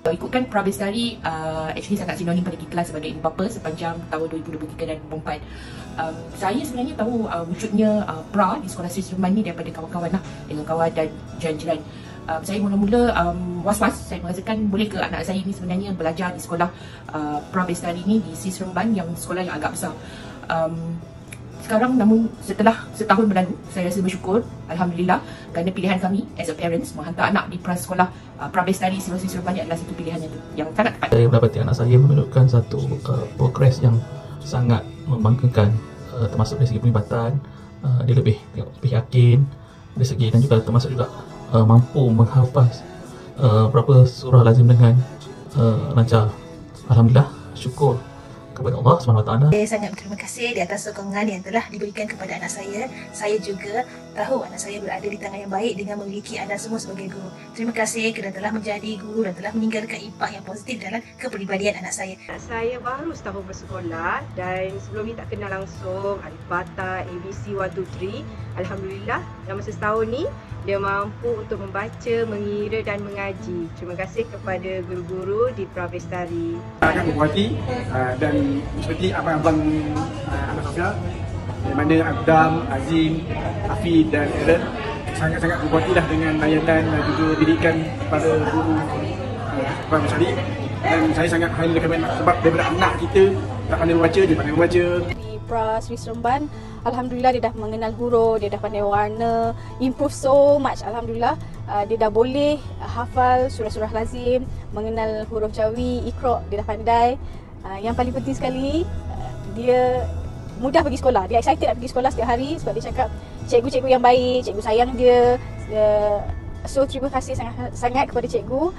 Ikutkan Prabestari actually sangat sinonim pada kita sebagai ibu bapa sepanjang tahun 2023 dan 2024. Saya sebenarnya tahu wujudnya pra di sekolah Sri Seremban ni daripada kawan-kawan lah, dengan kawan dan jiran-jiran. Saya mula-mula was-was, saya merasakan boleh ke anak saya ni sebenarnya belajar di sekolah Prabestari ni di Sri Seremban yang sekolah yang agak besar. Sekarang namun setelah setahun berlalu, saya rasa bersyukur Alhamdulillah kerana pilihan kami as a parents menghantar anak di sekolah Prabestari Sri Seremban adalah satu pilihan yang sangat tepat. Saya mendapati anak saya menunjukkan satu progres yang sangat membanggakan, termasuk dari segi perlibatan, dia lebih yakin dari segi, dan juga termasuk juga mampu menghafaz beberapa surah lazim dengan lancar. Alhamdulillah, syukur kepada Allah SWT. Saya sangat berterima kasih di atas sokongan yang telah diberikan kepada anak saya. Saya juga tahu anak saya berada di tangan yang baik dengan memiliki anda semua sebagai guru. Terima kasih kerana telah menjadi guru dan telah meninggalkan impak yang positif dalam kepribadian anak saya. Saya baru setahun bersekolah dan sebelum ni tak kenal langsung alif bata, ABC 1 2 3. Alhamdulillah dalam masa setahun ni dia mampu untuk membaca, mengira dan mengaji. Terima kasih kepada guru-guru di Prabestari. Sangat berhati dan seperti abang-abang anak saya, di mana Abdam, Azim, Hafid dan Aaron sangat-sangat berhati lah dengan layanan dan juga didikan pada guru Prabestari. Dan saya sangat highly recommend sebab daripada anak kita tak pandai membaca, dia pandai membaca. Pra Sri Seremban, Alhamdulillah dia dah mengenal huruf, dia dah pandai warna, improve so much. Alhamdulillah dia dah boleh hafal surah-surah lazim, mengenal huruf Jawi, Iqra dia dah pandai. Yang paling penting sekali, dia mudah pergi sekolah. Dia excited nak pergi sekolah setiap hari sebab dia cakap cikgu-cikgu yang baik, cikgu sayang dia. So terima kasih sangat-sangat kepada cikgu.